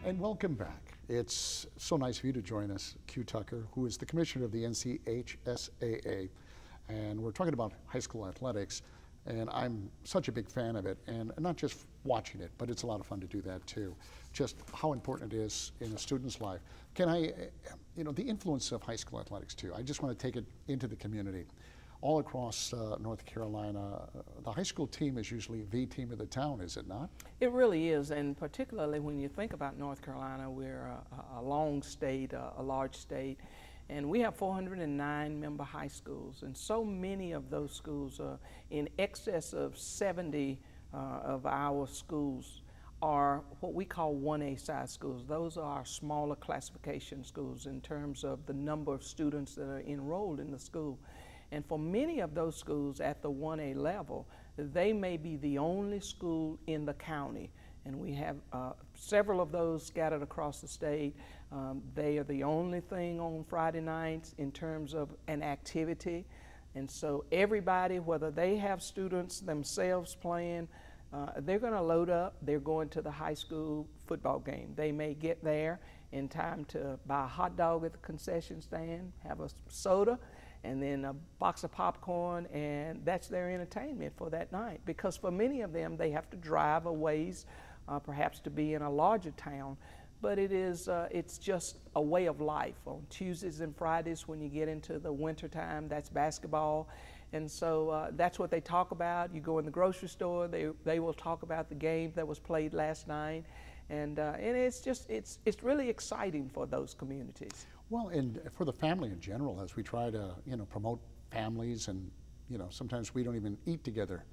And welcome back. It's so nice of you to join us, Q Tucker, who is the commissioner of the NCHSAA. And we're talking about high school athletics. And I'm such a big fan of it, and not just watching it, but it's a lot of fun to do that too. Just how important it is in a student's life. Can I, the influence of high school athletics too. I just want to take it into the community. All across North Carolina, the high school team is usually the team of the town, is it not? It really is, and particularly when you think about North Carolina, we're a long state, a large state, and we have 409 member high schools, and so many of those schools, in excess of 70 of our schools are what we call 1A size schools. Those are our smaller classification schools in terms of the number of students that are enrolled in the school. And for many of those schools at the 1A level, they may be the only school in the county. And we have several of those scattered across the state. They are the only thing on Friday nights in terms of an activity. And so everybody, whether they have students themselves playing, they're going to load up, they're going to the high school football game. They may get there in time to buy a hot dog at the concession stand, have a soda, and then a box of popcorn, and that's their entertainment for that night. Because for many of them, they have to drive a ways, perhaps to be in a larger town, but it's just a way of life. On Tuesdays and Fridays, when you get into the winter time, that's basketball, and so that's what they talk about. You go in the grocery store, they will talk about the game that was played last night, and it's really exciting for those communities. Well, and for the family in general, as we try to, promote families, and, sometimes we don't even eat together,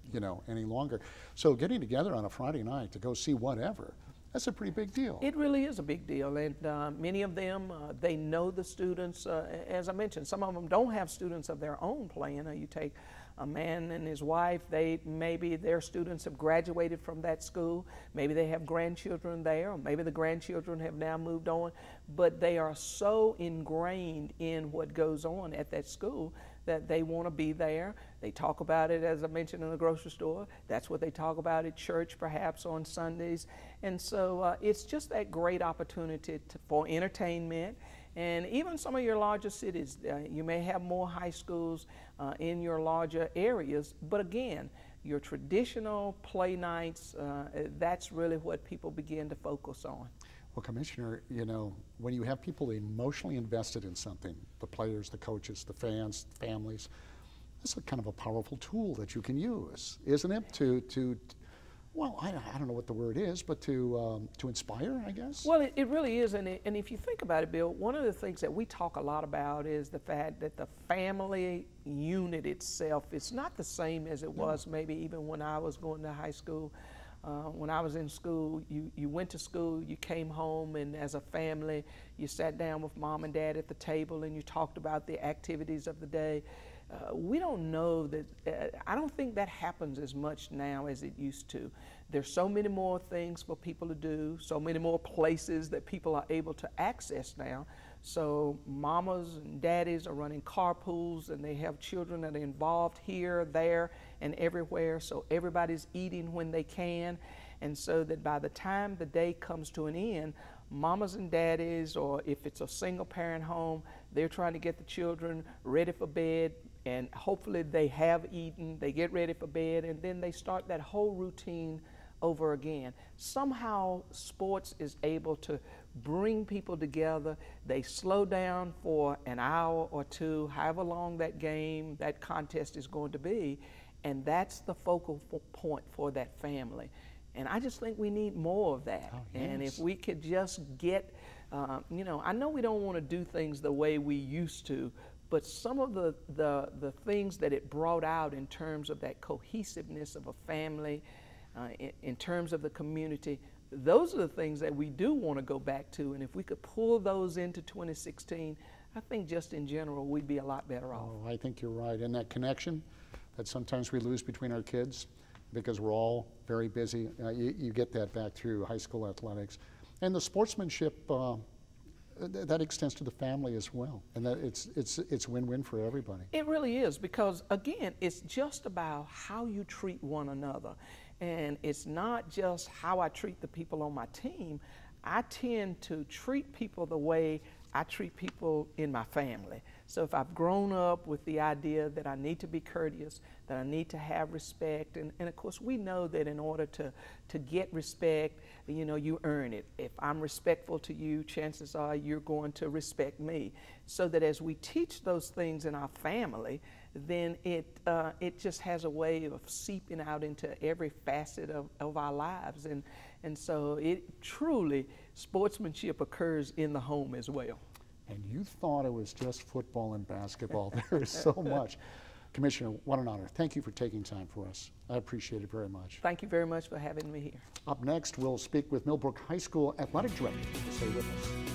any longer. So getting together on a Friday night to go see whatever, that's a pretty big deal. It really is a big deal, and many of them, they know the students. As I mentioned, some of them don't have students of their own playing. You take a man and his wife, maybe their students have graduated from that school, maybe they have grandchildren there, or maybe the grandchildren have now moved on, but they are so ingrained in what goes on at that school that they want to be there. They talk about it, as I mentioned, in the grocery store. That's what they talk about at church, perhaps on Sundays. And so it's just that great opportunity for entertainment. And even some of your larger cities, you may have more high schools in your larger areas, but again, your traditional play nights, that's really what people begin to focus on. Well, Commissioner, when you have people emotionally invested in something, the players, the coaches, the fans, families, that's a kind of a powerful tool that you can use, isn't it? Well, I don't know what the word is, but to inspire, I guess? Well, it really is, and if you think about it, Bill, one of the things that we talk a lot about is the fact that the family unit itself is not the same as it was maybe even when I was going to high school. When I was in school, you went to school, you came home, and as a family, you sat down with mom and dad at the table and you talked about the activities of the day. We don't know that, I don't think that happens as much now as it used to. There's so many more things for people to do, so many more places that people are able to access now. So mamas and daddies are running carpools, and they have children that are involved here, there, and everywhere. So everybody's eating when they can. And so that by the time the day comes to an end, mamas and daddies, or if it's a single parent home, they're trying to get the children ready for bed, and hopefully they have eaten, they get ready for bed, and then they start that whole routine over again. Somehow sports is able to bring people together. They slow down for an hour or two, however long that game, that contest is going to be, and that's the focal point for that family. And I just think we need more of that. Oh, yes. And if we could just get, I know we don't want to do things the way we used to, but some of the things that it brought out in terms of that cohesiveness of a family, in terms of the community, those are the things that we do want to go back to. And if we could pull those into 2016, I think just in general, we'd be a lot better off. Oh, I think you're right. And that connection that sometimes we lose between our kids because we're all very busy, you get that back through high school athletics. And the sportsmanship, that extends to the family as well, and that it's win-win for everybody. It really is, because again, it's just about how you treat one another, and it's not just how I treat the people on my team. I tend to treat people the way I treat people in my family. So if I've grown up with the idea that I need to be courteous, that I need to have respect, and of course we know that in order to get respect, you know, you earn it. If I'm respectful to you, chances are you're going to respect me. So that as we teach those things in our family, then it just has a way of seeping out into every facet of our lives. And so it truly, sportsmanship occurs in the home as well. And you thought it was just football and basketball. There is so much. Commissioner, what an honor. Thank you for taking time for us. I appreciate it very much. Thank you very much for having me here. Up next, we'll speak with Millbrook High School Athletic Director. Stay with us.